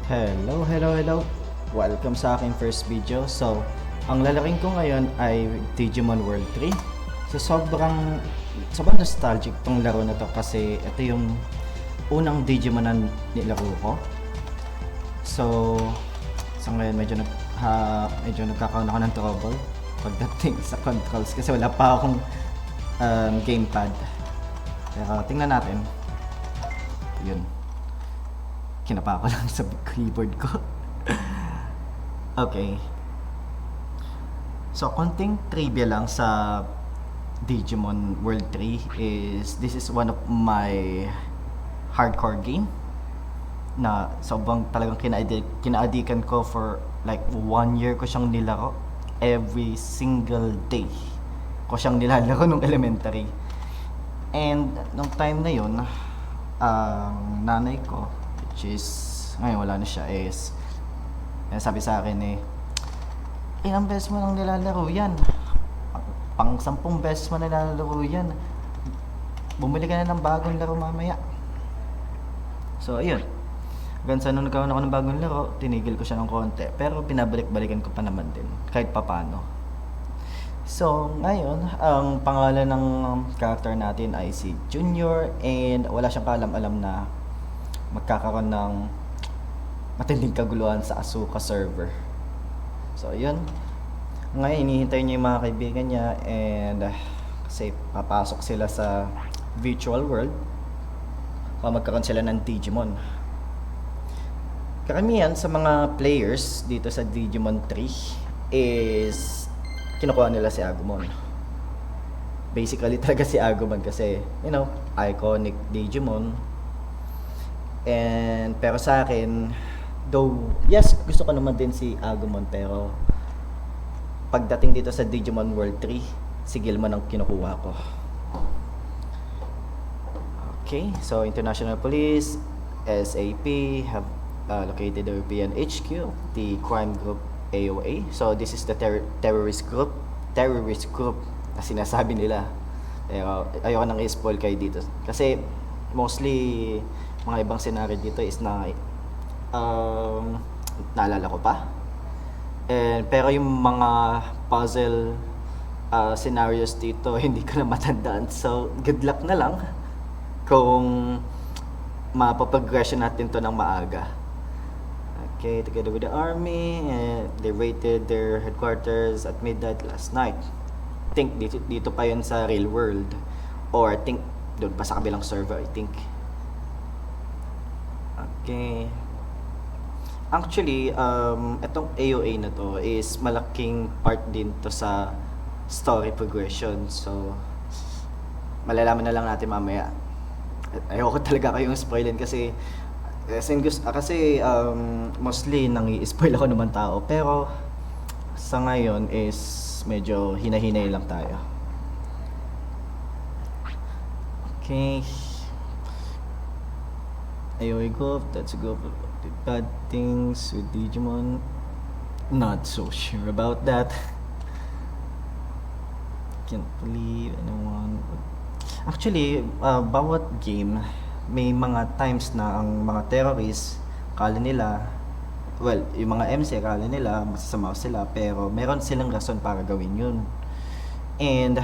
Hello. Welcome sa aking first video. So, ang lalaking ko ngayon ay Digimon World 3. So, sobrang nostalgic tong laro na to kasi ito yung unang Digimon na nilaro ko. So, sa ngayon medyo nagkakaroon ako ng trouble pagdating sa controls kasi wala pa akong gamepad. Pero tingnan natin. Yun. Kinapa ko lang sa keyboard ko. Okay. So, konting trivia lang sa Digimon World 3 is this is one of my hardcore game na sobrang talagang kinaadikan ko for like 1 year ko siyang nilaro. Every single day ko siyang nilalaro nung elementary. And nung time na yun, ang nanay ko, which is ngayon wala na siya, is sabi sa akin ilang beses mo nang nilalaro yan, pang 10 beses mo nilalaro yan, bumili ka na ng bagong laro mamaya. So ayun, hanggang sa nung nagkaroon ako ng bagong laro, tinigil ko siya ng konti, pero pinabalik-balikan ko pa naman din kahit papano. So ngayon, ang pangalan ng character natin ay si Junior, and wala siyang kaalam-alam na magkakaroon ng matinding kaguluhan sa Asuka server. So yun, ngayon hinihintay niya yung mga kaibigan niya, and kasi papasok sila sa virtual world para magkaroon sila ng Digimon. Karamihan sa mga players dito sa Digimon 3 is kinukuha nila si Agumon. Basically talaga si Agumon kasi, iconic Digimon. And pero sa akin, though yes, gusto ko naman din si Agumon, pero pagdating dito sa Digimon World 3, si Gilman ang kinukuha ko. Okay, so International Police, SAP have located the European HQ, the crime group AOA. So this is the terrorist group na sinasabi nila. Pero ayoko nang i-spoil kayo dito kasi mostly mga ibang scenario dito is na naalala ko pa. Pero yung mga puzzle scenarios dito hindi ko na matandaan. So good luck na lang kung mapapagression natin to ng maaga. Okay, together with the army, they raided their headquarters at midnight last night. I think dito pa yun sa real world, or I think doon pa sa kabilang server, I think. Okay. Actually, itong AOA na to is malaking part din to sa story progression. So, malalaman na lang natin mamaya. Ayoko talaga kayong spoilin kasi mostly nang-i-spoil ako naman tao. Pero, sa ngayon is medyo hinahinay lang tayo. Okay. AOA group, that's a group of bad things with Digimon. Not so sure about that. Can't believe anyone. Actually, bawat game, may mga times na ang mga terrorists, kala nila, well, yung mga MC, kala nila masasama sila, pero meron silang rason para gawin yun. And,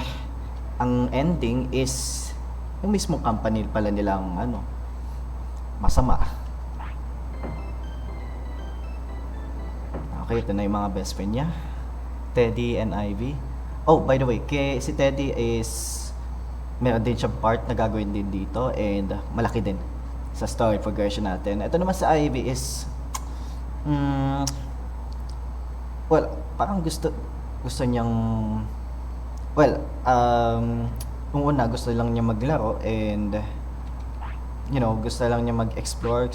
ang ending is, yung mismo company pala nilang, masama. Okay, ito na yung mga best friend niya, Teddy and Ivy. Oh, by the way, si Teddy is meron din siyang part na gagawin din dito, and malaki din sa story progression natin. Ito naman sa Ivy is well, parang gusto niyang, well, nung una gusto lang niya maglaro, and gusto lang niya mag-explore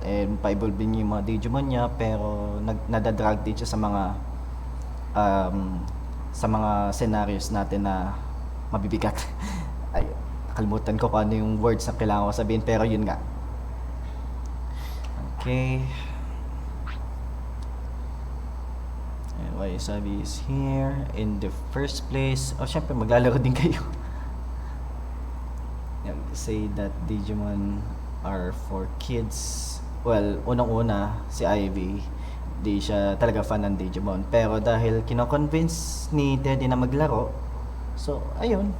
and pa-evolve din yung mga Digimon niya, pero nadadrag din siya sa mga scenarios natin na mabibigat. Ay, nakalimutan ko kung ano yung words na kailangan ko sabihin, pero yun nga. Okay. And why Sabi is here in the first place. Oh, syempre maglalaro din kayo. Say that Digimon are for kids well, unang-una, si Ivy, di siya talaga fan ng Digimon. Pero dahil kino-convince ni Teddy na maglaro, so, ayun,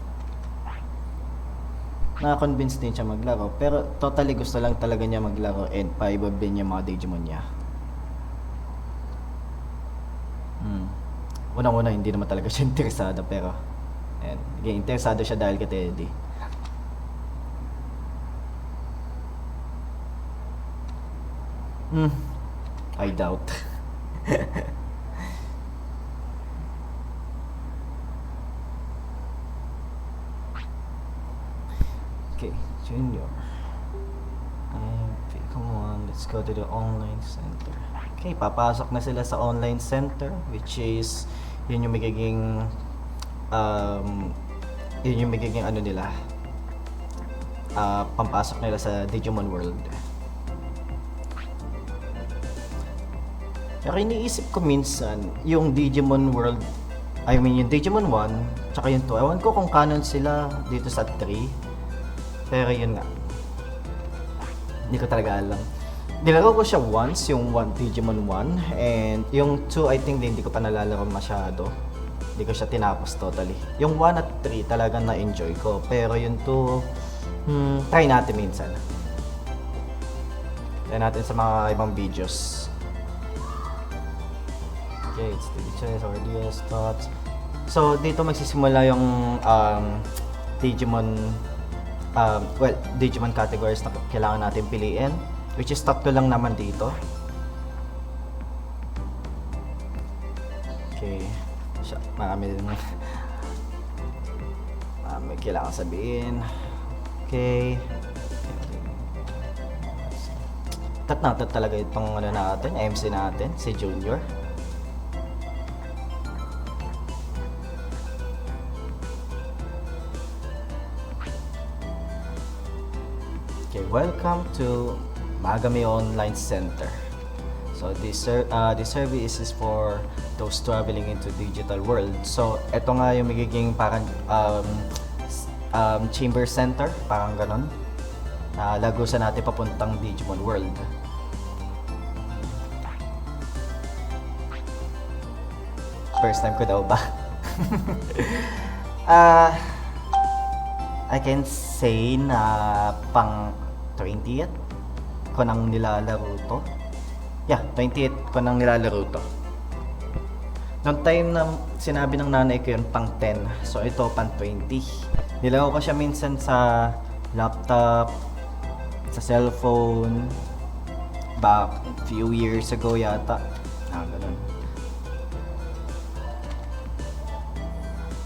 na-convince din siya maglaro. Pero totally gusto lang talaga niya maglaro and pa-evolve din yung mga Digimon niya. Unang-una, hindi naman talaga siya interesado, pero, ayan, naging interesado siya dahil kay Teddy. I doubt. Okay, Junior. Okay, come on, let's go to the online center. Okay, papasok na sila sa online center, which is, yun yung magiging, ano nila, pampasok nila sa Digimon World. Pero iniisip ko minsan, yung Digimon World, yung Digimon 1, tsaka yung 2, ewan ko kung canon sila dito sa 3. Pero yun nga, hindi ko talaga alam. Nilaro ko siya once, yung Digimon 1, and yung 2, I think hindi ko pa nalalaro masyado. Hindi ko siya tinapos totally. Yung 1 at 3 talagang na-enjoy ko, pero yung 2, try natin minsan. Try natin sa mga ibang videos. Okay, it's the choice or DS thoughts. So, dito magsisimula yung Digimon Digimon categories na kailangan natin piliin, which is tatlo lang naman dito. Okay, marami kailangan sabihin. Okay, natin talaga itong natin, MC natin, si Junior. Okay, welcome to Magami Online Center. So this service is for those traveling into digital world. So ito nga yung magiging parang chamber center, parang ganon. Lagusan natin papuntang Digimon World. First time ko daw ba? I can say na pang 20th ko nang nilalaro to. Yeah, 20th ko nang nilalaro to. Noong time na sinabi ng nanay ko yun, pang 10. So ito, pang 20. Nilaro ko siya minsan sa laptop, sa cellphone, back few years ago yata. Ganun.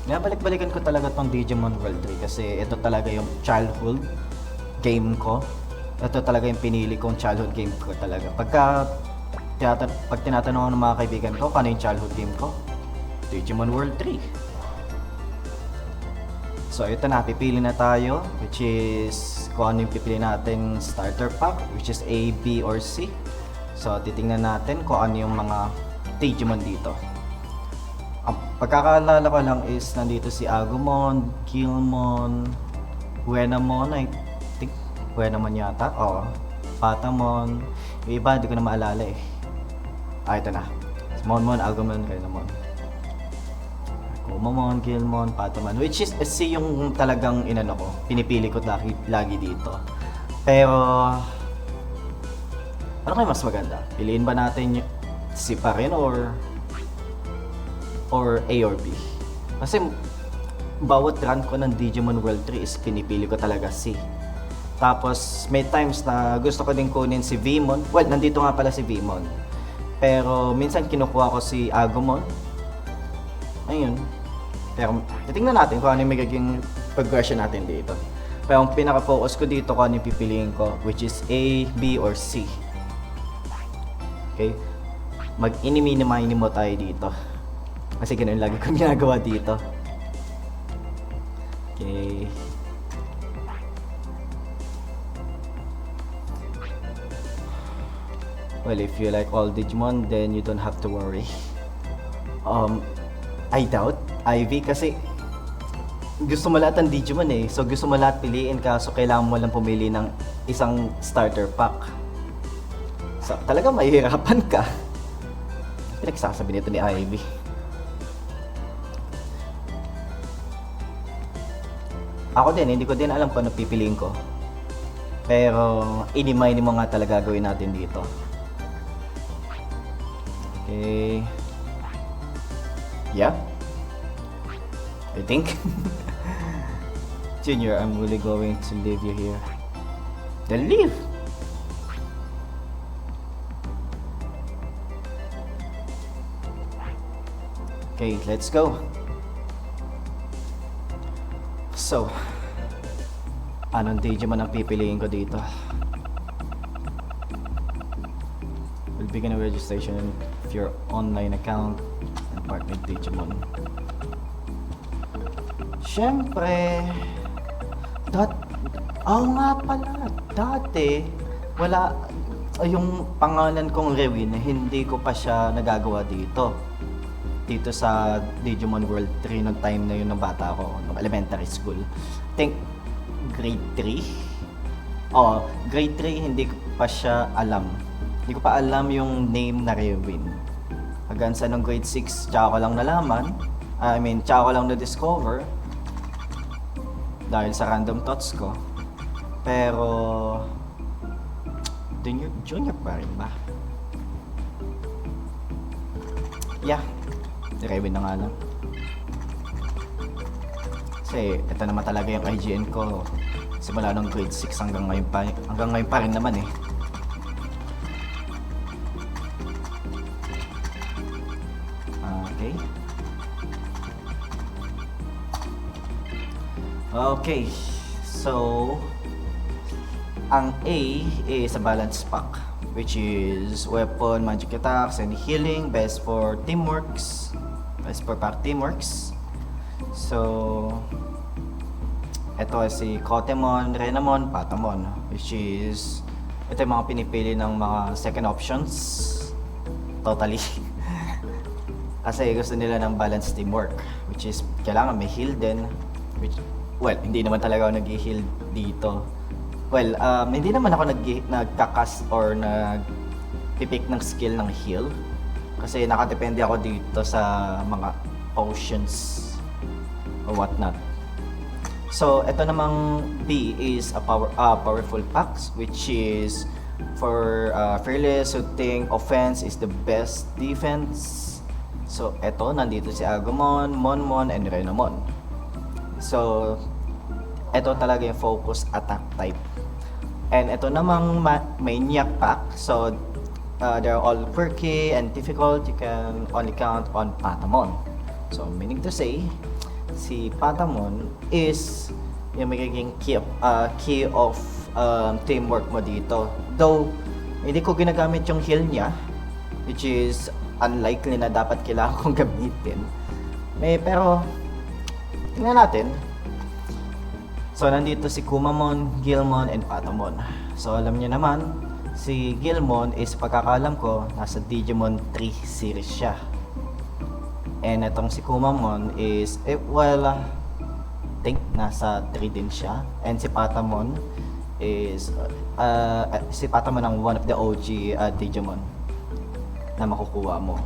Balik-balikan ko talaga tong Digimon World 3 kasi ito talaga yung childhood game ko. Ito talaga yung pinili kong childhood game ko talaga. Pag tinatanong ng mga kaibigan ko kung ano yung childhood game ko, Digimon World 3. So ito na, pipili na tayo, which is kung ano yung pipili natin starter pack, which is A, B, or C. So titingnan natin kung ano yung mga Digimon dito. Ang pagkakaalala ko lang is nandito si Agumon, Guilmon, Buenamon, I think Buenamon yata, Patamon, yung iba hindi ko na maalala eh. Ito na, Monmon, Agumon, Guilmon, Kumamon, Guilmon, Patamon, which is C yung talagang inano ko, pinipili ko lagi dito. Pero ano kayo mas maganda? Piliin ba natin yung C pa rin or A or B? Kasi bawat run ko ng Digimon World 3 is pinipili ko talaga C. Tapos may times na gusto ko din kunin si Vmon. Well, nandito nga pala si Vmon. Pero minsan kinukuha ko si Agumon. Ayun. Pero titingnan natin kung ano yung magiging progression natin dito. Pero ang pinaka-focus ko dito kung ano yung pipiliin ko, which is A, B, or C. Okay? Mag-inimini-mini mo tayo dito. Kasi ganun lagi kong ginagawa dito. Okay. Well, if you like all Digimon, then you don't have to worry. I doubt Ivy kasi gusto mo lahat ng Digimon eh. So gusto mo lahat piliin, kaso kailangan mo lang pumili ng isang starter pack. So, talaga mahihirapan ka. Pinagsasabi nito ni Ivy. Ako din, hindi ko din alam kung ano pipiliin ko. Pero, inimay mo nga talaga gawin natin dito. Okay. Yeah. I think. Junior, I'm really going to leave you here. Then leave! Okay, let's go. So, anong Digimon ang pipiliin ko dito? We'll begin a registration of your online account and partner Digimon. Siyempre, nga pala, dati, wala, yung pangalan kong Rewin, hindi ko pa siya nagagawa dito. Dito sa Digimon World 3 nung time na yun ng bata ako, nung elementary school. Think, grade 3? Grade 3, hindi ko pa siya alam. Hindi ko pa alam yung name na Rewin. Hanggang sa nung grade 6, tsaka ko lang nalaman. Tsaka ko lang na-discover. Dahil sa random thoughts ko. Pero, junior pa rin ba? Yeah. Rewin na nga lang. Kasi ito naman talaga yung IGN ko. Simula nung grade 6 hanggang ngayon pa rin naman eh. Okay. Okay. So, ang A is a balance pack, which is weapon, magic attacks, and healing, best for teamworks. Best for pack teamworks. So, ito si Kotemon, Renamon, Patamon, which is ito yung mga pinipili ng mga second options. Totally. Kasi gusto nila ng balanced teamwork, which is kailangan may heal din. Which, well, hindi naman talaga ako nag-heal dito. Well, hindi naman ako nagkakas or nag-pick ng skill ng heal. Kasi nakadepende ako dito sa mga potions or whatnot. So, ito namang B is a powerful packs, which is for fearless, shooting, offense is the best defense. So, ito, nandito si Agumon, Monmon, and Renamon. So, ito talaga yung focus attack type. And ito namang Maniac pack. So, they're all quirky and difficult. You can only count on Patamon. So, meaning to say, si Patamon is yung magiging key of teamwork mo dito. Though, hindi ko ginagamit yung heal niya, which is unlikely na dapat kailangan kong gamitin. Pero, tingnan natin. So, nandito si Kumamon, Guilmon, and Patamon. So, alam niyo naman, si Guilmon is pagkakalam ko, nasa Digimon 3 series siya. And itong si Kumamon is, think nasa 3 din siya. And si Patamon is, si Patamon ang one of the OG Digimon na makukuha mo.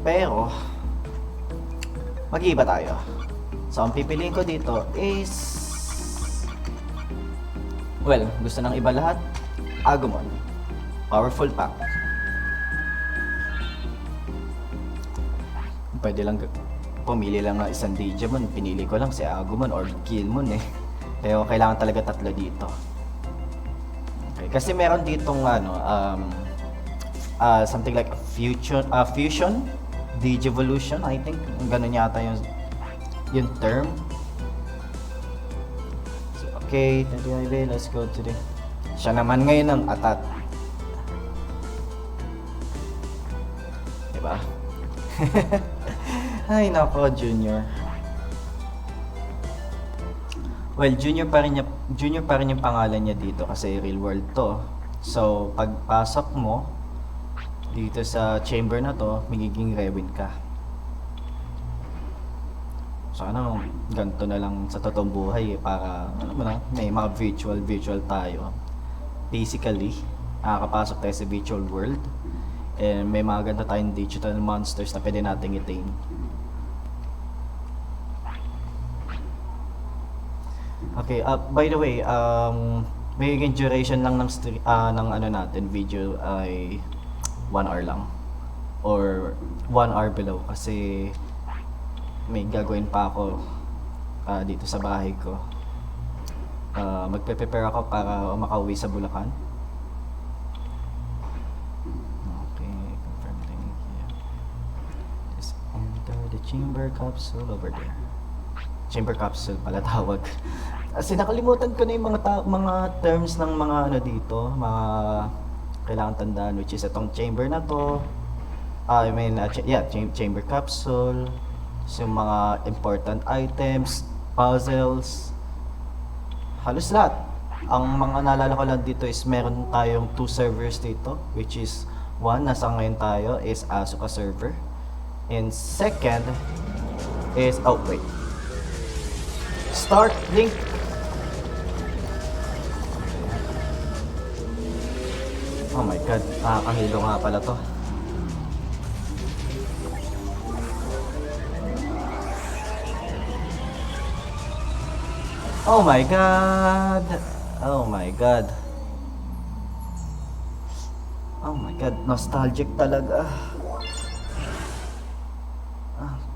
Pero, mag-iiba tayo. So, ang pipiliin ko dito is, well, gusto ng iba lahat, Agumon. Powerful pack. Pwede lang pumili lang ng isang Digimon. Pinili ko lang si Agumon or Guilmon eh. Pero kailangan talaga tatlo dito. Okay, kasi meron ditong something like fusion, Digivolution, I think. Ganun yata yung term. So, okay, let's go to the... Siya naman ngayon ang atat. Diba? Ay nako, Junior. Well, Junior pa rin yung pangalan niya dito kasi real world to. So, pagpasok mo dito sa chamber na to, magiging Rewin ka. So, ganito na lang sa totoong buhay para, may mga virtual tayo. Basically. Nakakapasok tayo sa virtual world. And may mga ganda tayong digital monsters na pwede nating i-tame. Okay, by the way, magiging duration lang ng ng ano natin video ay 1 hour lang or 1 hour below kasi may gagawin pa ako dito sa bahay ko. Magpe-prepare ako para makauwi sa Bulacan. Okay, confirm thing here. Just enter the chamber capsule over there. Chamber capsule pala tawag. Kasi nakalimutan ko na yung mga terms ng mga ano dito, mga kailangan tandaan, which is itong chamber na to. Chamber capsule. So, yung mga important items, puzzles, halos lahat. Ang mga naalala ko lang dito is meron tayong 2 servers dito, which is one, nasa ngayon tayo, is Asuka server. And second is, start link. Oh my god, nakakahilo nga pala to. Oh my god. Oh my god. Oh my god, nostalgic talaga.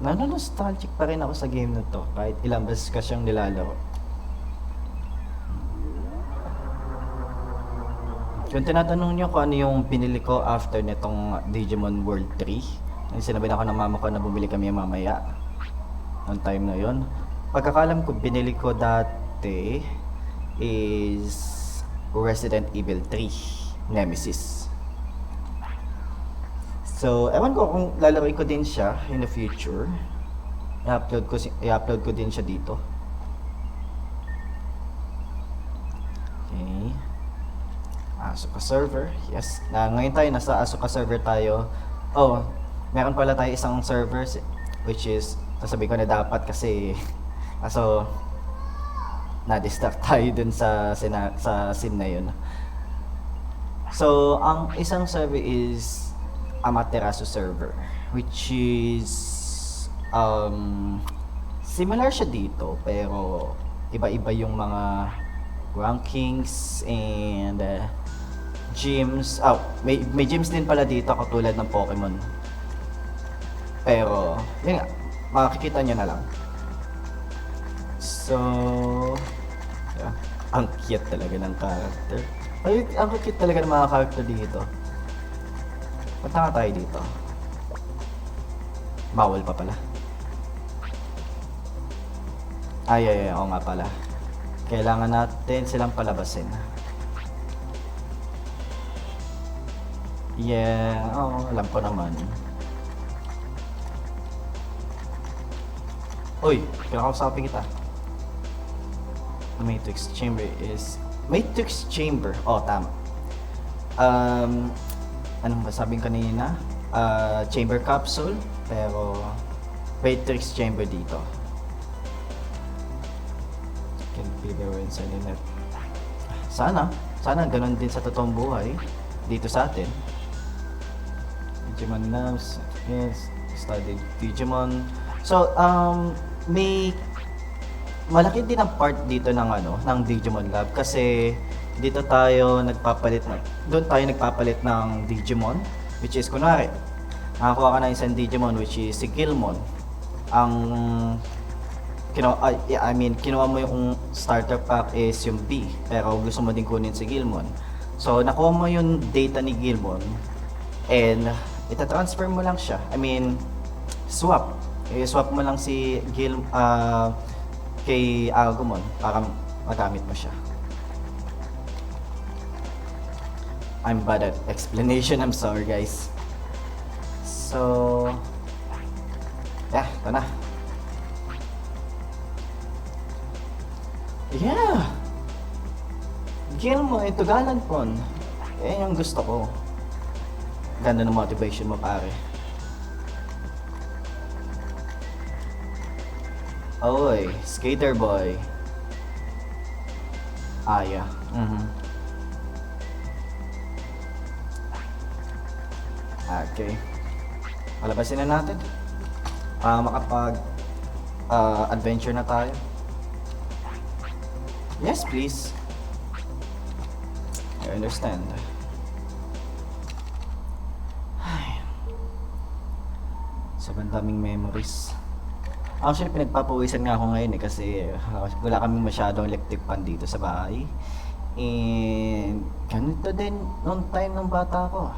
Nostalgic pa rin ako sa game na to kahit ilang beses ka siyang nilalaro. Kung tinatanong niyo kung ano yung pinili ko after nitong Digimon World 3, yung sinabi na ako ng mama ko na bumili kami mamaya noong time na yon. Pagkakalam ko, binili ko dati is Resident Evil 3 Nemesis. So, ewan ko kung lalaroin ko din siya in the future. I-upload ko din siya dito. Okay. Asuka server. Yes. Ngayon tayo nasa Asuka server tayo. Oh, meron pala tayo isang server which is sasabihin ko na dapat kasi kaso na-distract tayo dun sa scene na yun. So, ang isang server is Amaterasu server, which is similar siya dito pero iba-iba yung mga rankings and gyms. May gyms din pala dito katulad ng Pokemon. Pero yun nga, makikita nyo na lang. So, yeah, ang cute talaga ng character. Ang cute talaga ng mga character dito. Punta nga tayo dito. Bawal pa pala. Oo nga pala. Kailangan natin silang palabasin. Yeah, alam ko naman. Uy, kinakausapin kita. Matrix Chamber is... Matrix Chamber. Oh, tama. Anong ba sabing kanina? Chamber capsule. Pero... Matrix Chamber dito. Can be there inside the net. Sana ganun din sa totoong buhay. Dito sa atin. Digimon Labs. Yes. Studied Digimon. So, may malaki din ang part dito ng Digimon Lab kasi dito tayo doon tayo nagpapalit ng Digimon, which is kunwari nakakuha ka ng isang Digimon which is si Gilmon. Kinuha mo yung starter pack is yung B pero gusto mo din kunin si Gilmon. So nakuha mo yung data ni Gilmon and ita-transfer mo lang siya. Swap. I-swap mo lang si kay Agumon para magamit mo siya. I'm bad at explanation, I'm sorry guys. So, yeah, ito na. Yeah! Gilmon, ito Galanpon. Yung gusto ko. Ganda ng motivation mo pare. Oy, skater boy. Yeah. Okay. Palabasin na natin. Makapag adventure na tayo. Yes, please. I understand. Ay. Sobrang daming memories. Actually, pinagpapawisan nga ako ngayon kasi wala kaming masyadong electric fan dito sa bahay. And ganito din noong time ng bata ko.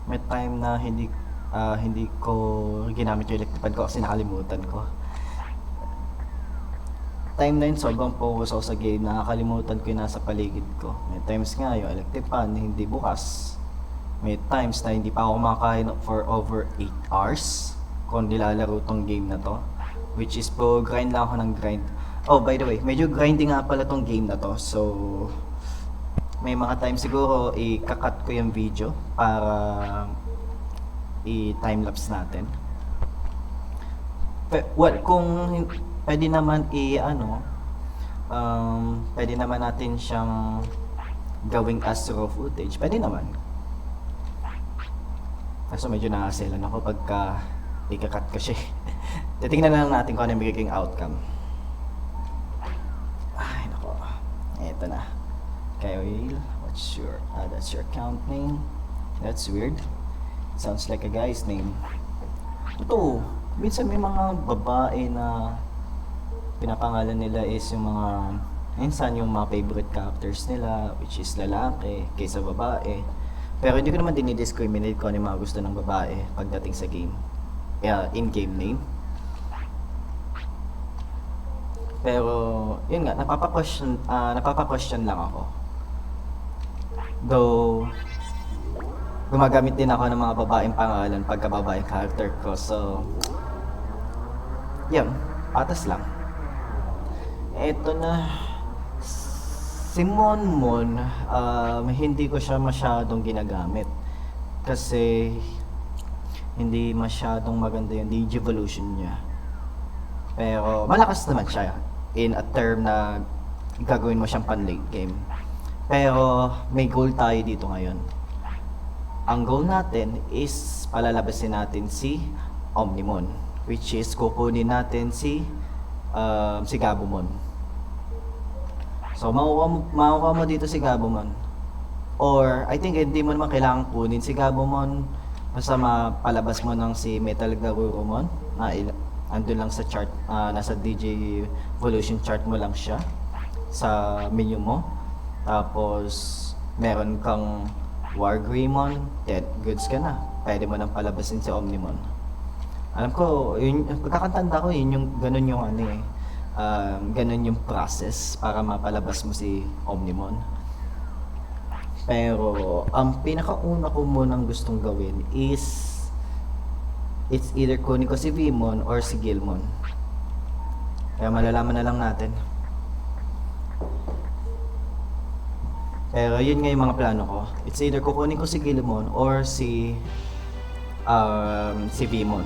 May time na hindi ko ginamit yung electric fan ko kasi nakalimutan ko. Time na yun, sobrang focus ako sa game, nakakalimutan ko yung nasa paligid ko. May times nga yung electric fan hindi bukas. May times na hindi pa ako kumakain for over 8 hours kung nilalaro tong game na to, which is po grind lang ako ng grind. Oh, by the way, medyo grinding nga pala tong game na to, so may mga times siguro i-cut ko yung video para i-timelapse natin. Well, kung pwede naman pwede naman natin siyang gawing as raw footage, pwede naman. Kaso medyo nakaselan ako pagka ikakat ko siya. Titingnan na lang natin kung ano yung magiging outcome. Ay, nako. Eto na. Kyle, that's your account name. That's weird. Sounds like a guy's name. Ito, minsan may mga babae na pinapangalan nila is yung minsan yung mga favorite characters nila, which is lalaki kaysa babae. Pero hindi ko naman dinidiscriminate kung ano yung mga gusto ng babae pagdating sa game. In-game name. Pero, yun nga, napapa-question lang ako. Though, gumagamit din ako ng mga babaeng pangalan pagka babaeng character ko. So, yun, patas lang. Eto na. Si Monmon, hindi ko siya masyadong ginagamit kasi hindi masyadong maganda yung Digivolution niya. Pero malakas naman siya in a term na gagawin mo siyang pan-late game. Pero may goal tayo dito ngayon. Ang goal natin is palalabasin natin si Omnimon, which is kukunin natin si Gabumon. So, makukuha mo dito si Gabumon. Or, I think hindi mo naman kailangan kunin si Gabumon. Basta mapalabas mo ng si Metal Garurumon. Andun lang sa chart, nasa DJ Evolution chart mo lang siya. Sa menu mo. Tapos, meron kang Wargreymon. Dead goods ka na. Pwede mo nang palabasin si Omnimon. Alam ko, pagkakatanda ko, ganun yung ganun yung process para mapalabas mo si Omnimon. Pero ang pinakauna ko munang gustong gawin is it's either kunin ko si Vmon or si Gilmon. Kaya malalaman na lang natin. Pero yun nga yung mga plano ko. It's either kukunin ko si Gilmon or si Vmon.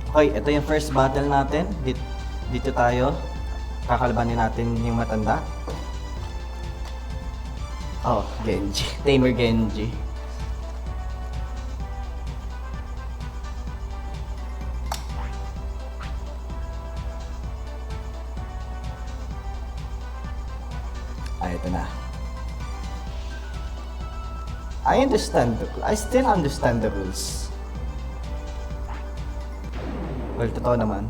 Okay, ito yung first battle natin. Dito tayo. Kakalabanin natin yung matanda. Oh, Genji. Tamer Genji. Ito na. I still understand the rules. Well, totoo naman.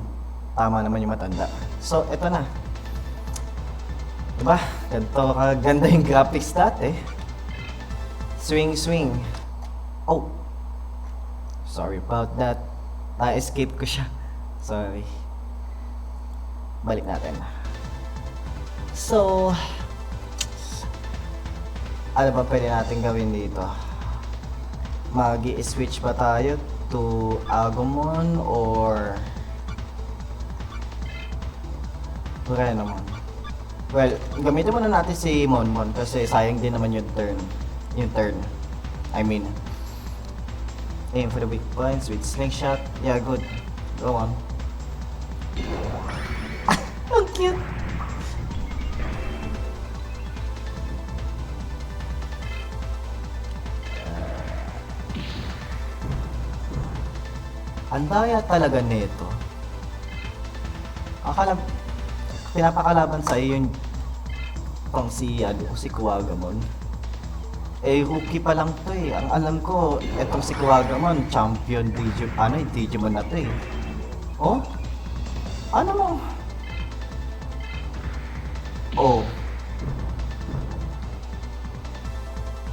Tama naman yung matanda. So, eto na. Diba? Ganito kaganda yung graphics dati. Swing, swing. Oh. Sorry about that. Na-escape ko siya. Sorry. Balik natin. So, ano ba pwede natin gawin dito? Magi-switch ba tayo to Agumon or wala naman. Well, gamitin muna natin si Monmon kasi sayang din naman yung turn. I mean, aim for the weak points with slingshot. Yeah, good. Go on. Ang cute. Ang daya talaga nito. Akala, pinapakalaban sa iyo yung pang si Kuwagamon. Eh, rookie pa lang to eh. Ang alam ko, etong si Kuwagamon, champion Digimon na to eh. Oh? Ano mo? Oh.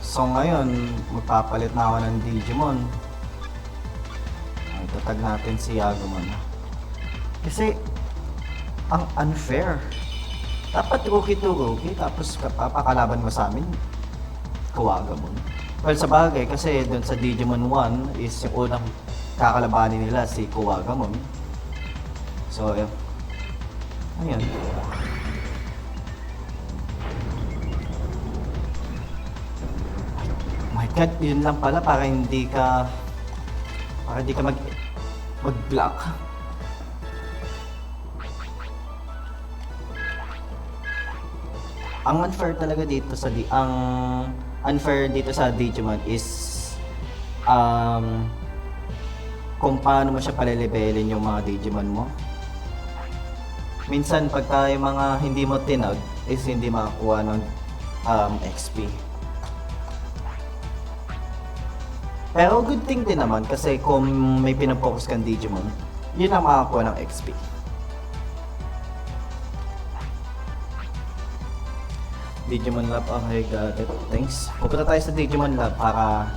So ngayon, magpapalit na ako ng Digimon. Ay, tatag natin si Agumon. Kasi, ang unfair. Dapat rookie to rookie, tapos papakalaban mo sa amin, Kuwagamon. Well, sa bagay, kasi doon sa Digimon 1 is yung unang kakalabanin nila si Kuwagamon. So, ayun. My God, yun lang pala para hindi ka mag-block. Ang unfair talaga dito sa Digimon is kung paano mo siya palilibelin yung mga Digimon mo. Minsan pagka yung mga hindi mo tinag is hindi makakuha ng XP. Pero good thing din naman kasi kung may pinapokus kang Digimon, yun ang makakuha ng XP. Digimon Lab, okay, got it. Thanks. Pupunta tayo sa Digimon Lab para...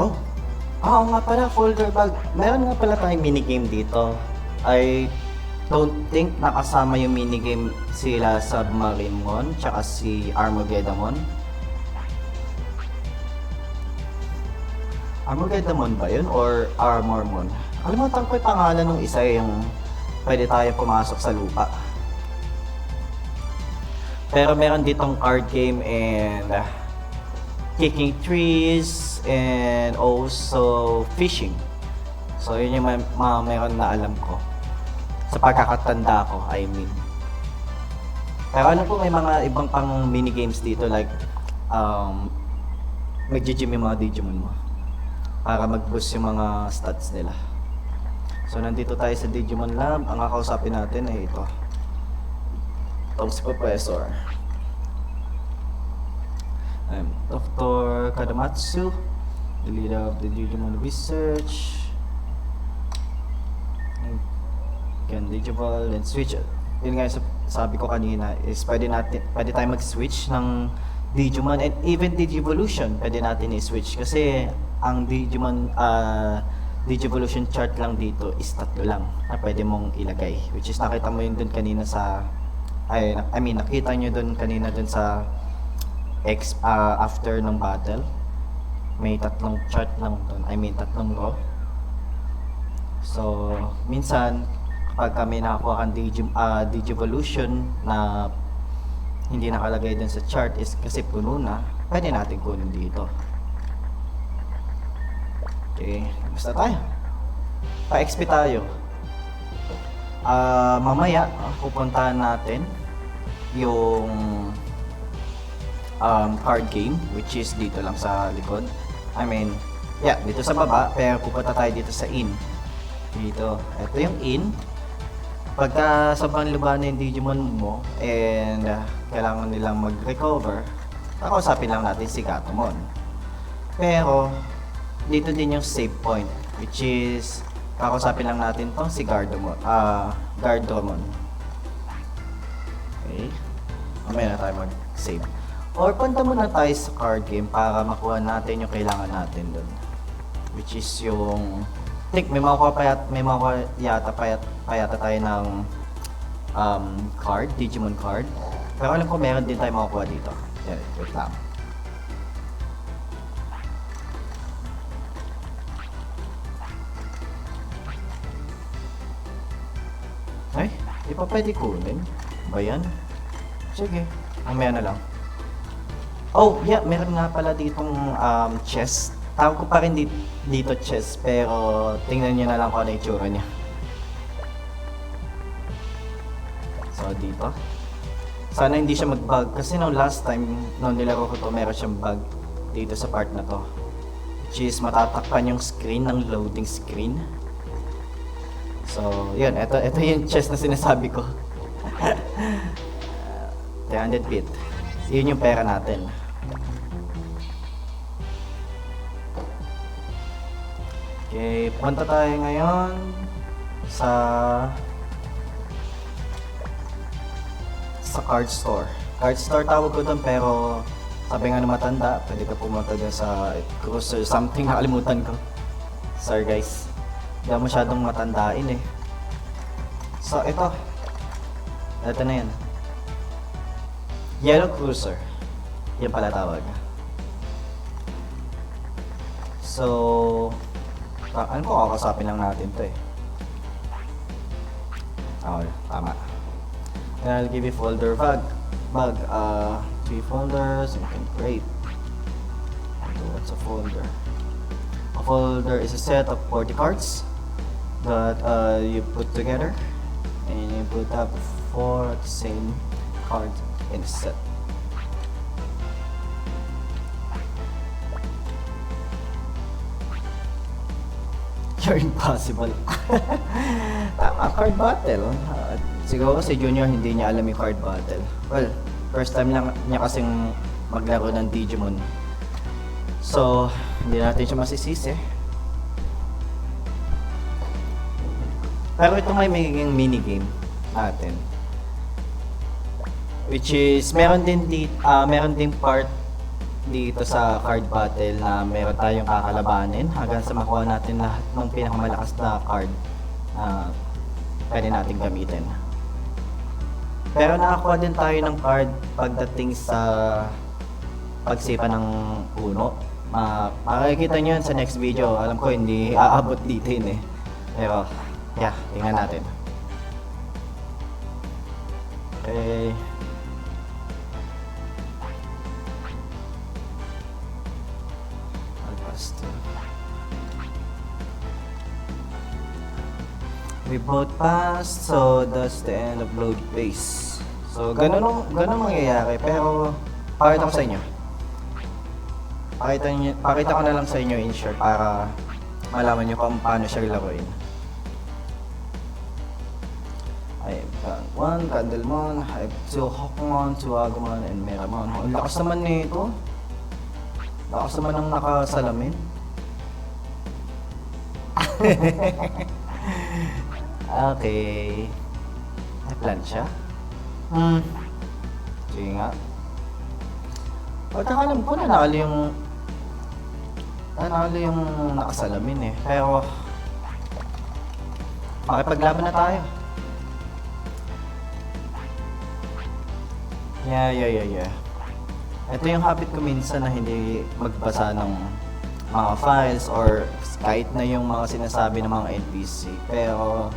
Oh! Oo nga pala, folder bag. Meron nga pala tayong minigame dito. I don't think nakasama yung minigame sila Submarinmon tsaka si Armageddon. Armageddon ba yun? Or Armormon? Kalimutan ko yung pangalan ng isa yung pwede tayo pumasok sa lupa. Pero meron ditong card game and kicking trees and also fishing. So yun yung mga meron na alam ko. Sa pagkakatanda ko, I mean. Pero alam ko may mga ibang pang minigames dito like mag-gym yung mga Digimon mo para mag-boost yung mga stats nila. So nandito tayo sa Digimon Lab. Ang kakausapin natin ay ito. Itong si Professor. I'm Dr. Kadamatsu, the leader of the Digimon Research. Can Digival and switch. Yun nga sabi ko kanina is pwede tayo mag-switch ng Digimon and even Digivolution pwede natin i-switch kasi ang Digivolution chart lang dito is 3 lang na pwede mong ilagay, which is nakita mo yun dun kanina sa nakita nyo dun kanina dun sa after ng battle. May 3 chart lang dun, 3 row. So minsan kapag kami nakakuha kang Digivolution na hindi nakalagay dun sa chart is kasi puno na, pwede natin kunin dito. Okay, basta tayo. Pa-XP tayo. Mamaya, pupuntahan natin yung card game, which is dito lang sa likod. Dito sa baba, pero pupunta tayo dito sa inn. Dito, ito yung inn. Pagka sobrang luba na yung Digimon mo and kailangan nilang mag-recover, kakausapin lang natin si Gatomon. Pero dito din yung save point, which is kakausapin lang natin tong si Gardomon. Okay. Mamaya na tayo mag-save. Or punta muna tayo sa card game para makuha natin yung kailangan natin doon. Which is yung may makuha yata tayo ng card, Digimon card. Pero alam ko meron din tayo makukuha dito. Yeah, wait lang. Ay, di pa pwede kunin? Ba yan? Sige, mamaya na lang. Oh, yeah, meron nga pala ditong chest. Tawag ko pa rin dito chest, pero tingnan nyo na lang kung ano itsura niya. So, dito. Sana hindi siya mag-bug, kasi nung last time, nung nilaro ko to, meron siyang bug dito sa part na to. which is matatakpan yung screen ng loading screen. So, yun, ito yung chest na sinasabi ko. 300 bit. Yun yung pera natin. Okay, punta tayo ngayon sa card store. Card store tawag ko doon, pero sabi nga ng matanda, pwede ka pumunta dyan sa cruiser something, nakalimutan ko. Sorry guys, hindi ako masyadong matandain eh. So ito na yan, Yellow Cruiser, yan pala tawag. So ano ko, kakasapin lang natin to eh. Okay, tama. And I'll give you folder bag. 3 folders you can create. So what's a folder? A folder is a set of 40 cards that you put together, and you put up 4 same cards in a set. You're impossible. Tama, card battle. Siguro si Junior hindi niya alam yung card battle. Well, first time lang niya kasing maglaro ng Digimon. So, hindi natin siya masisisi. Pero ito may magiging minigame natin. Which is, meron din part dito sa card battle na meron tayong kakalabanin hanggang sa makuha natin lahat ng pinakamalakas na card na pwede natin gamitin. Pero nakakuha din tayo ng card pagdating sa pagsipa ng puno. Makikita nyo yan sa next video. Alam ko hindi aabot dito yun eh. Pero yeah, tingnan natin. Okay. We both passed, so that's the end of load phase. So ganun mangyayari, pero pakita ko sa inyo. Pakita ko na lang sa inyo in short para malaman nyo kung paano siya laruin. I have got 1 Candlemon, I have 2 Hawkmon, 2 Agumon, and Meramon. Ang lakas naman nito. Lakas naman ng nakasalamin. Okay. May plan siya? Sige nga. Pagkakalam ko nanalo yung nakasalamin eh. Pero makipaglaban na tayo. Yeah. Ito yung habit ko minsan na hindi magbasa ng mga files or kahit na yung mga sinasabi ng mga NPC. Pero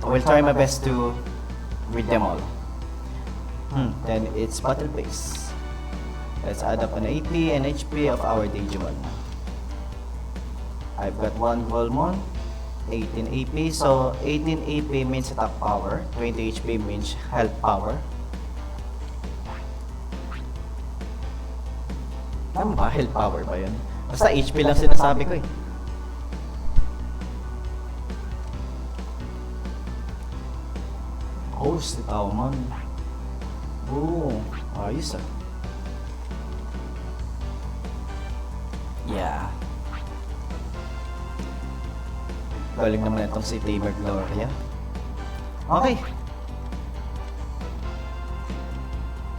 I will try my best to read them all. Then it's battle phase. Let's add up an AP and HP of our Digimon. I've got 1 Volmon, 18 AP. So 18 AP means attack power, 20 HP means health power. Tama ba? Health power ba yun? Basta HP lang sinasabi ko eh. Oh, si Tauman. Oh, ayos ah. Yeah. Galing naman itong si Tamer Gloria. Okay.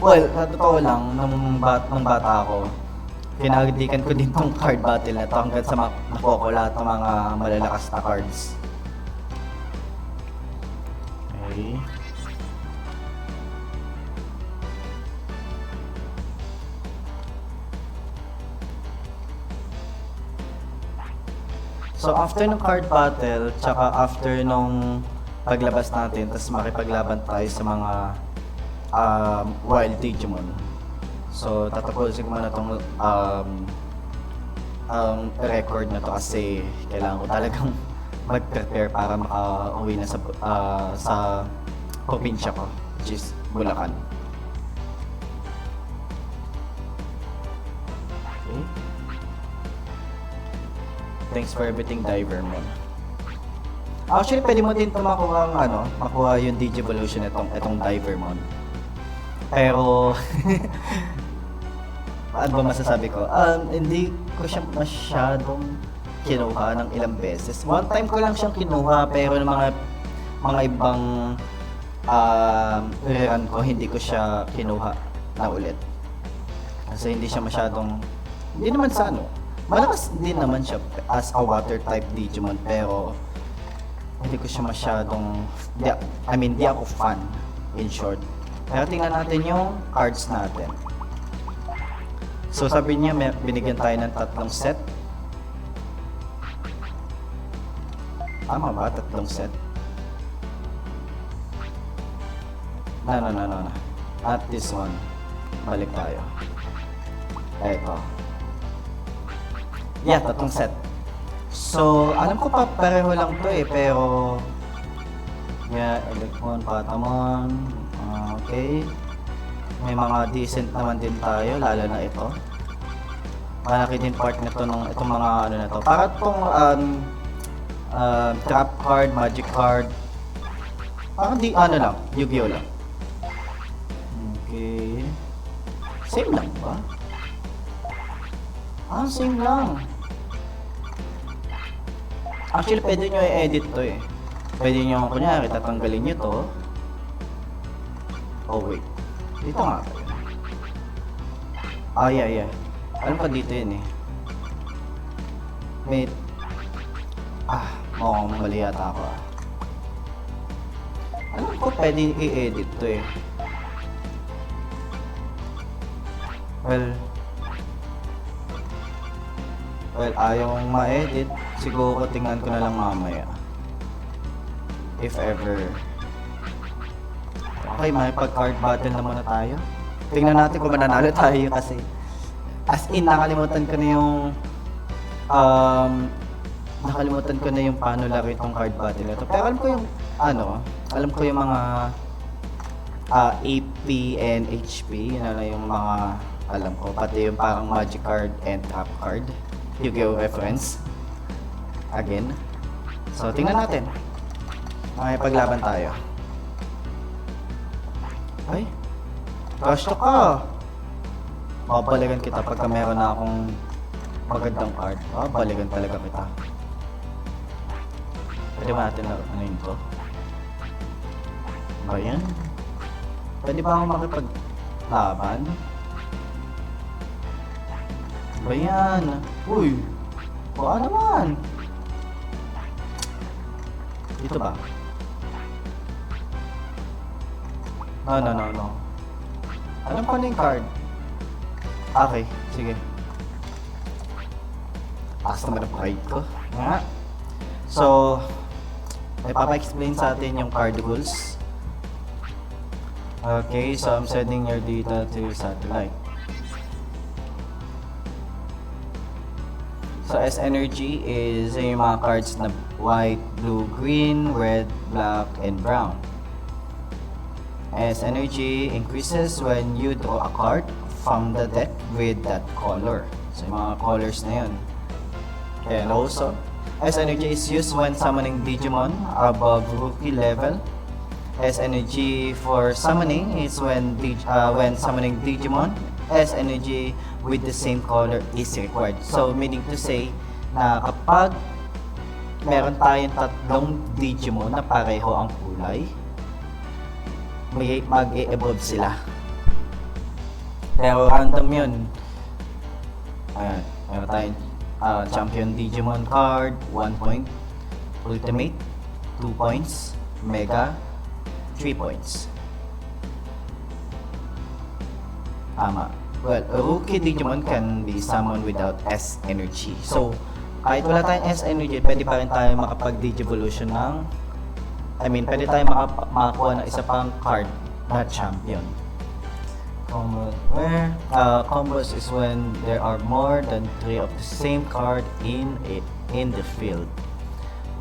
Well, sa totoo lang, nung bata ako, pinagdikan ko din tong card battle na to hanggang sa nakuha ko lahat ng mga malalakas na cards. Okay. So after ng card battle, tsaka after nung paglabas natin, tapos makipaglaban tayo sa mga wild Digimon. So tatapusin ko muna itong record na to kasi kailangan ko talagang mag-prepare para maka-uwi na sa probinsya ko, which is Bulacan. Okay. Thanks for everything, Divermon. Actually, pwede mo din ito makuha yung Digivolution itong Divermon. Pero, ano ba masasabi ko? Hindi ko siya masyadong kinuha ng ilang beses. One time ko lang siyang kinuha, pero ng mga ibang rerun ko, hindi ko siya kinuha na ulit. Kasi hindi siya masyadong, hindi naman sa malakas din naman siya as a water type Digimon, pero hindi ko siya masyadong, di ako fan, in short. Pero tingnan natin yung cards natin. So sabi niya, binigyan tayo ng 3 set. Tama ba? 3 set? No. Not this one. Balik tayo. Eto. Yeah, 3 set. So, alam ko pa pareho lang to pero yeah, Electron, Patamon. Okay. May mga decent naman din tayo, lalo na ito. Malaki din part nito ng itong mga na to. Para itong trap card, magic card. Parang lang, Yu-Gi-Oh lang. Okay. Same lang ba? Same lang. Actually, pwede nyo i-edit to Pwede nyo, kunyari, tatanggalin nyo to. Oh, wait. Dito nga. Yeah. Alam ko dito yun Wait. Mali yata ako Alam ko pwede i-edit to Well, ayaw mong ma-edit. Siguro tingnan ko na lang mamaya. If ever. Okay, may pag-card battle na muna tayo. Tingnan natin kung mananalo tayo kasi as in, nakalimutan ko na yung paano laro itong card battle na to. Pero alam ko yung mga AP and HP, yun na lang yung mga alam ko. Pati yung parang magic card and trap card. Yu-Gi-Oh reference. Again. So, tingnan natin. Makipaglaban tayo. Ay, crush to ka. Babalikan kita pagka meron na akong magandang card. Babalikan talaga kita. Pwede ba natin yun to? Ba yan? Pwede ba ako makipaglaban? Ba yan? Uy! Baka naman! Dito ba? No. Alam ko na yung card. Okay, sige. Taas naman ang pride ko. Nga. So, may papa-explain sa atin yung card rules. Okay, so I'm sending your data to satellite. So S-Energy is yung mga cards na white, blue, green, red, black, and brown. S-Energy increases when you draw a card from the deck with that color. So yung mga colors na yun. And also, S-Energy is used when summoning Digimon above rookie level. S-Energy for summoning is when summoning Digimon, S-Energy with the same color is required. So, meaning to say na kapag meron tayong 3 Digimon na pareho ang kulay, mag-e-evolve sila. Pero random yun. Ayan, meron tayong Champion Digimon card, 1 point. Ultimate, 2 points. Mega, 3 points. Tama. Well, a rookie Digimon can be summoned without S-Energy. So, kahit wala tayong S-Energy, pwede pa rin tayo makapag-Digivolution pwede tayo makakuha ng isa pang card na champion. Combos is when there are more than 3 of the same card in the field.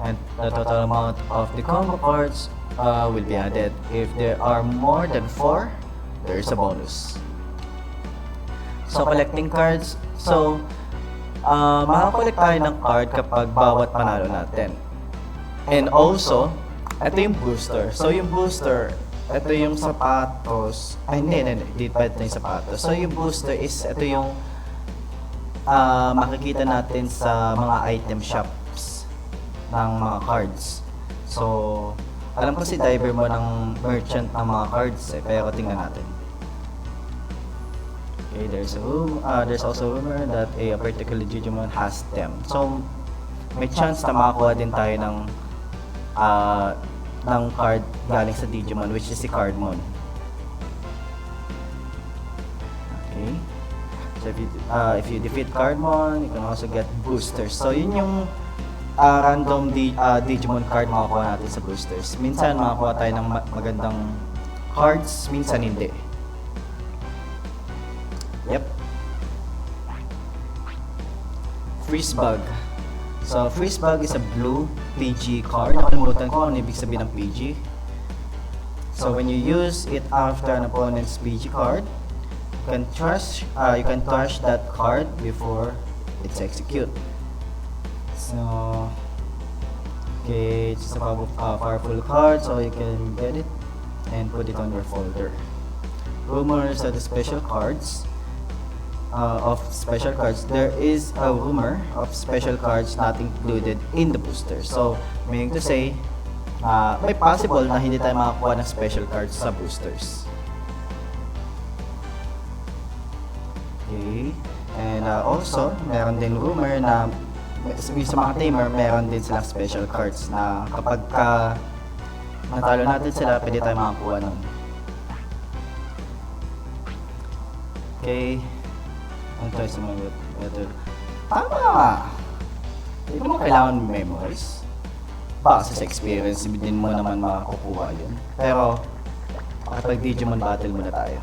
And the total amount of the combo cards will be added. If there are more than 4, there is a bonus. So collecting cards. So makakolect tayo ng card kapag bawat panalo natin. And also, ito yung booster. So yung booster, ito yung sapatos. Ay, hindi. Dito pa ito yung sapatos. So yung booster is, ito yung makikita natin sa mga item shops ng mga cards. So, alam ko si diver mo ng merchant ng mga cards pero tingnan natin. Okay, there's also rumor that a particular Digimon has them. So, may chance na makakuha din tayo ng card galing sa Digimon, which is si Cardmon. Okay. So if you defeat Cardmon, you can also get boosters. So yun yung random Digimon card makakuha natin sa boosters. Minsan makakuha tayo ng magandang cards, minsan hindi. Yep. Freeze Bug. So, Freeze Bug is a blue PG card. Nakalimutan ko ano ibig sabihin ng PG. So, when you use it after an opponent's PG card, you can trash that card before it's executed. So, okay, it's a powerful card, so you can get it and put it on your folder. Rumors of the special cards. There is a rumor of special cards not included in the booster. So, meaning to say, may possible na hindi tayo makakuha ng special cards sa boosters. Okay. And also, meron din rumor na sa mga tamer, meron din silang special cards na kapag natalo natin sila, pwede tayo makakuha nun. Okay. Ang tayo sa mga method. Tama nga! Hindi mo kailangan memorize. Baka sa experience, din mo naman makakukuha yun. Pero, kapag Digimon battle muna tayo.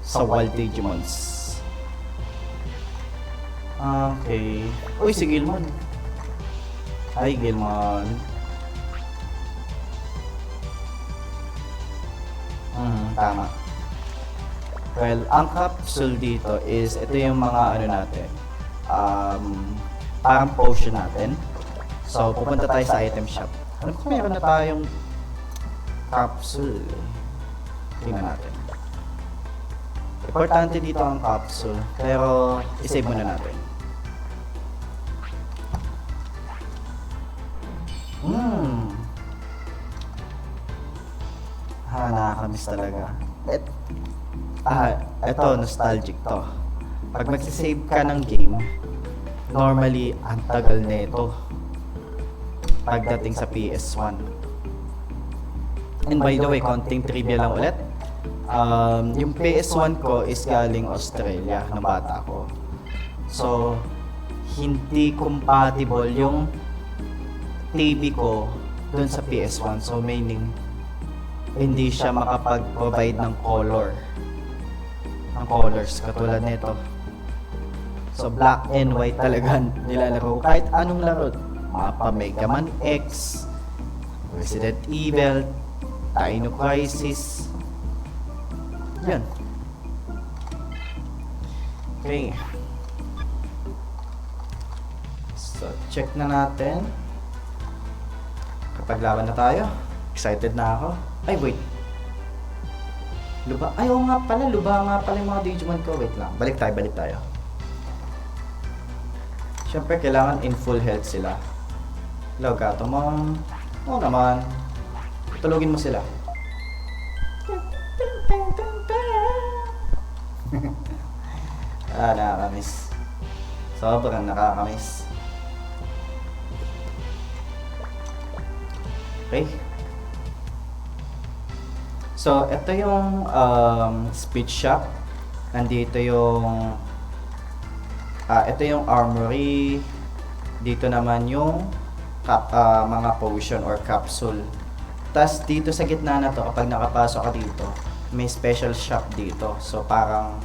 Sa Wild Digimons. Okay. Uy, si Gilmon. Ay, Gilmon. Tama. Well, ang capsule dito is, ito yung mga ano natin, parang potion natin. So, pupunta tayo sa item shop. Alam ko meron na tayong capsule. Tingnan natin. Importante dito ang capsule, pero isave muna natin. Nakakamiss talaga. Ito, nostalgic to. Pag magsisave ka ng game, normally, ang tagal na ito pagdating sa PS1. And by the way, konting trivia lang ulit. Yung PS1 ko is galing Australia ng bata ko. So, hindi compatible yung TV ko dun sa PS1. So, meaning, hindi siya makapag-provide ng colors katulad nito. So black and white talaga nilalaro kahit anong laro. Mapa Mega Man X, Resident Evil, Dino Crisis. Yan. Okay. So check na natin. Kapag laban na tayo. Excited na ako. Ay wait. Luba? Ay, oo nga pala. Luba nga pala yung mga Digimon ko. Wait lang. Balik tayo. Siyempre, kailangan in full health sila. Hello, Gatomon. Oo naman. Tulugin mo sila. Nakakamiss. Sobrang nakakamiss. Okay. So, ito yung speech shop. Nandito yung ito yung armory. Dito naman yung mga potion or capsule. Tapos dito sa gitna na to, kapag nakapasok ka dito, may special shop dito. So, parang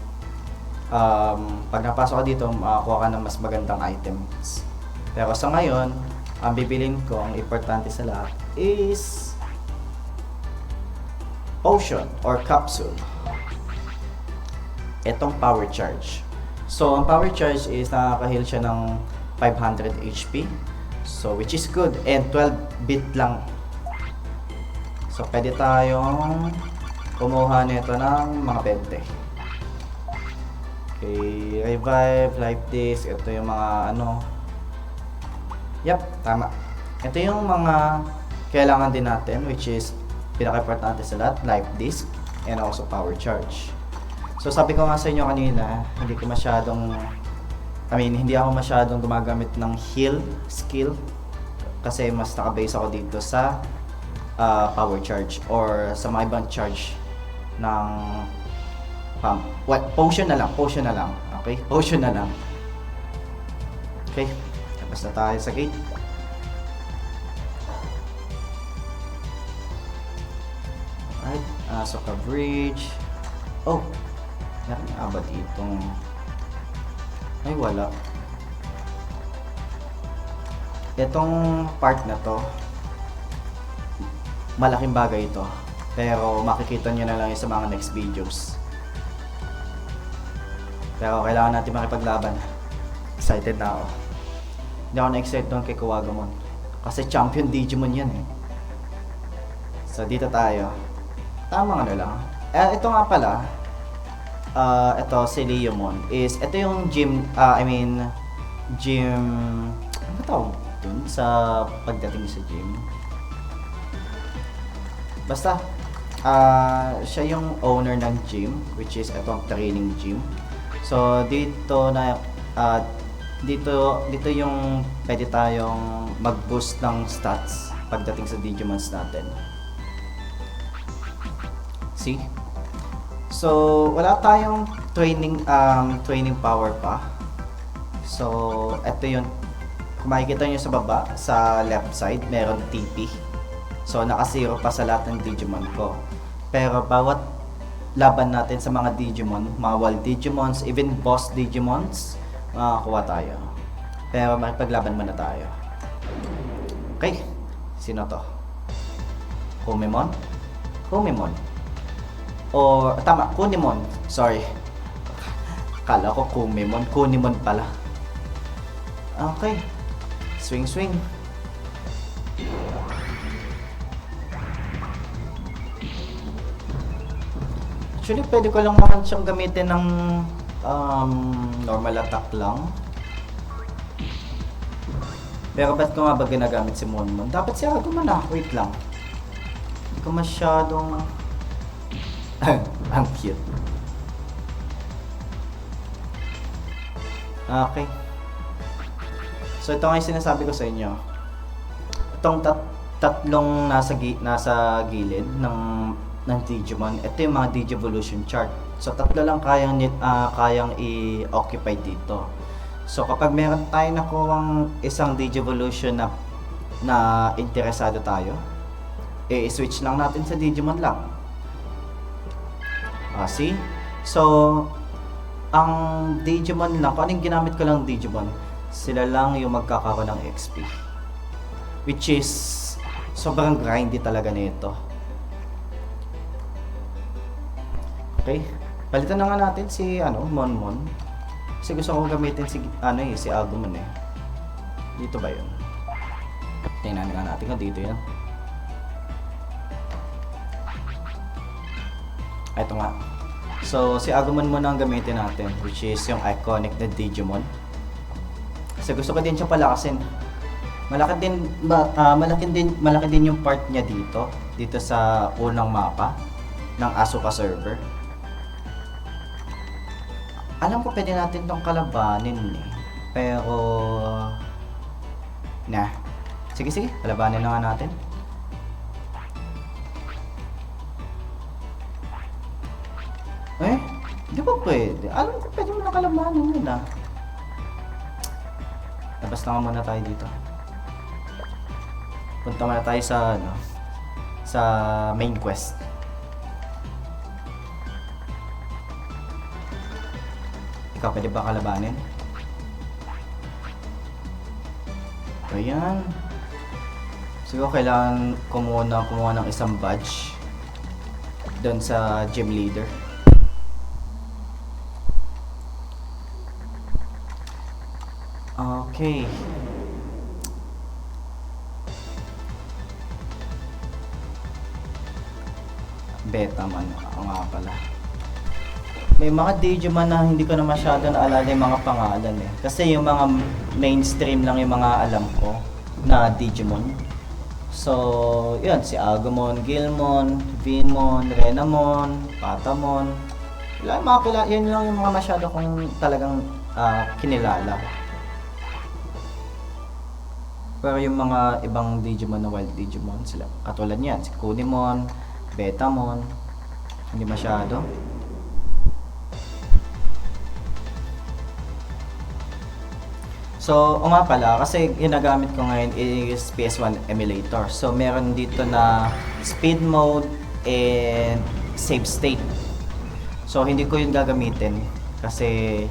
pag napasok ka dito, makakuha ka ng mas magandang items. Pero sa ngayon, ang bibilin ko, ang importante sa lahat is potion or capsule. Itong power charge. So, ang power charge is nakaka-heal siya ng 500 HP. So, which is good. And 12-bit lang. So, pwede tayong kumuha nito ng mga 20. Okay, revive, life disc. Ito yung mga ano. Yep, tama. Ito yung mga kailangan din natin, which is pinaka-importante sa lahat, life disc and also power charge. So sabi ko nga sa inyo kanina, hindi ako masyadong gumagamit ng heal skill kasi mas naka-base ako dito sa power charge or sa mga ibang charge ng potion na lang. Okay? Potion na lang. Okay. Tapos na tayo sa gate. Alright. So coverage. Oh. Meron nga ba ditong... Ay, wala. Itong part na to, malaking bagay ito. Pero makikita nyo na lang yun sa mga next videos. Pero kailangan natin makipaglaban. Excited na ako. Hindi ako na-excite doon kay Kuwagamon. Kasi champion Digimon yan eh. So dito tayo. Tamang ano lang. Ito nga pala. Ito si Leomon. Ito yung gym. Gym... Ano ba tawag dun sa pagdating sa gym? Basta. Siya yung owner ng gym. Which is itong training gym. So dito na dito yung pwede tayong mag-boost ng stats pagdating sa Digimons natin. See? So wala tayong training power pa. So ito yung kung makikita nyo sa baba sa left side meron TP. So naka-zero pa sa lahat ng Digimon ko. Pero bawat laban natin sa mga Digimon, mga wild Digimons, even boss Digimons, makakuha tayo. Pero makipaglaban muna tayo. Okay, sino to? Kumemon? Kumemon. O, tama, Kunimon. Sorry. Kala ko Kumemon. Kunimon pala. Okay. Swing, swing. Actually, pwede ko lang naman siyang gamitin ng normal attack lang. Pero ba't ko nga ba ginagamit si Monmon? Dapat si Agumon na. Wait lang. Hindi ko masyadong... Ang cute. Okay. So ito nga yung sinasabi ko sa inyo. Itong tatlong nasa gilid ng Digimon, ito yung mga Digivolution chart. So tatlo lang kayang i-occupy dito. So kapag meron tayo nakuwang isang Digivolution na interesado tayo, i-switch lang natin sa Digimon lang. See? So ang Digimon lang, kung anong ginamit ko lang Digimon, sila lang yung magkakaroon ng XP. Which is sobrang grindy talaga nito. Okay, palitan na nga natin si Monmon. Kasi gusto ko gamitin si Agumon eh. Dito ba 'yun? Tingnan nga natin kung dito 'yan. Ito nga. So si Agumon muna ang gamitin natin, which is yung iconic na Digimon. Kasi gusto ko din siya palakasin. Malaki din yung part niya dito sa unang mapa ng Asuka server. Alam ko pwede natin tong kalabanin eh. Pero... Sige, kalabanin na nga natin. Di ba pwede? Alam ko pwede mo na kalabanin yun ah. Labas na nga muna tayo dito. Punta muna tayo sa main quest. Ikaw, pwede ba kalabanin? Ayan. Siguro kailangan kumuha ng isang badge doon sa gym leader. Okay. Beta man. Oo nga pala. May mga Digimon na hindi ko na masyado naalala yung mga pangalan eh. Kasi yung mga mainstream lang yung mga alam ko na Digimon. So, yun, si Agumon, Gilmon, Vinmon, Renamon, Patamon. Yun lang yung mga masyado kong talagang kinilala. Pero yung mga ibang Digimon na wild Digimon, sila katulad niyan, si Kunimon, Betamon, hindi masyado. So, o nga pala, kasi ginagamit ko ngayon is PS1 emulator. So, meron dito na speed mode and save state. So, hindi ko yun gagamitin kasi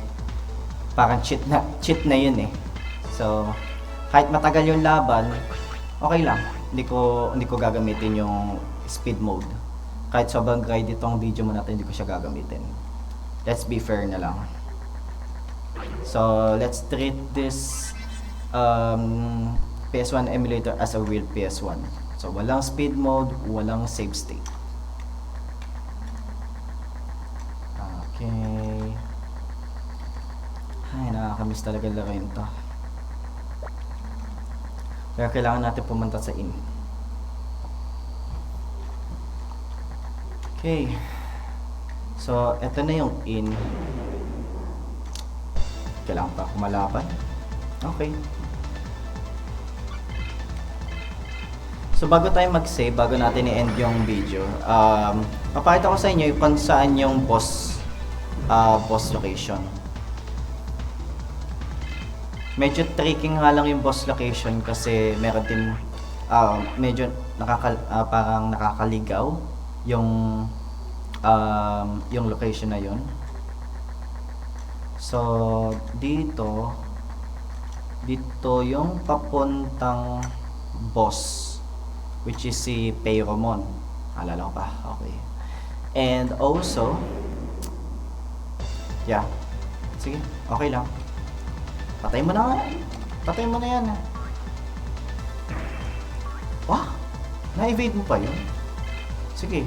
parang cheat na yun eh. So, kahit matagal yung laban, okay lang. Hindi ko gagamitin yung speed mode. Kahit sobrang grind itong video mo natin, hindi ko siya gagamitin. Let's be fair na lang. So, let's treat this PS1 emulator as a real PS1. So, walang speed mode, walang save state. Okay. Ay, nakakamiss talaga laruin to. Kaya kailangan natin pumunta sa inn. Okay. So, eto na yung inn. Kailangan pa kumalaban. Okay. So, bago tayo mag-save, bago natin i-end yung video, papakita ko sa inyo kung saan yung boss location. Medyo tricky nga lang yung boss location kasi meron din medyo parang nakakaligaw yung location na yun. So, dito yung papuntang boss, which is si Payromon. Alala ko pa? Okay. And also, yeah. Sige, okay lang. Patay mo na nga. Patay mo na yan. Wah! Na-evade mo pa yun? Sige.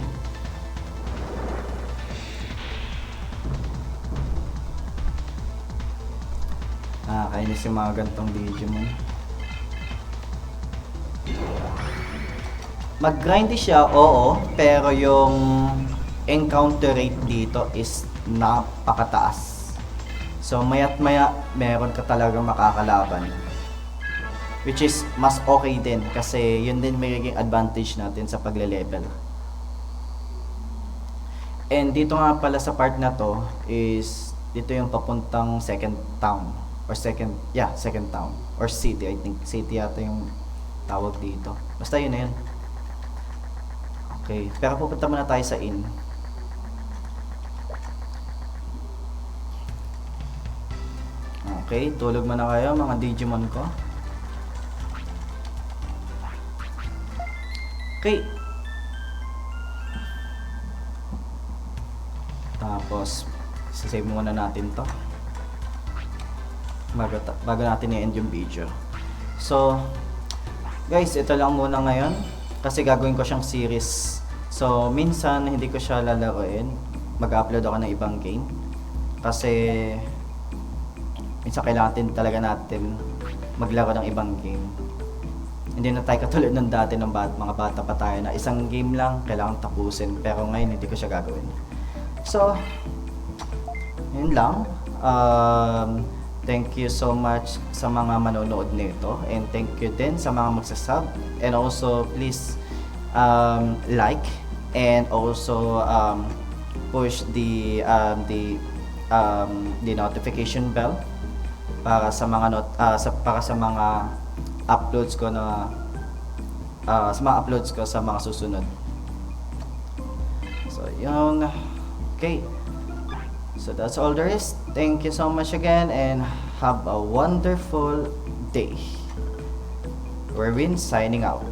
Kainis yung mga gantong Digimon. Mag-grindy siya, oo, pero yung encounter rate dito is napakataas. So maya't maya meron ka talagang makakalaban, which is mas okay din kasi yun din magiging advantage natin sa pagle-level. And dito nga pala sa part na to is dito yung papuntang second town or second town or city. I think city yata yung tawag dito. Basta yun na yun. Okay, pero pupunta muna tayo sa inn. Okay, tulog muna kayo mga Digimon ko. Okay. Tapos, sasave muna natin to bago natin i-end yung video. So, guys, ito lang muna ngayon kasi gagawin ko siyang series. So, minsan hindi ko siya lalaroin. Mag-upload ako ng ibang game kasi minsan kailangan talaga natin maglaro ng ibang game. Hindi na tayo katulad ng dati ng mga bata pa tayo na isang game lang kailangan tapusin, pero ngayon hindi ko siya gagawin. So, yun lang. Thank you so much sa mga manonood nito, and thank you din sa mga magsasub, and also please like and also push the notification bell para sa mga uploads ko na sa mga susunod. So yun. Okay. So that's all there is. Thank you so much again and have a wonderful day. Werwin signing out.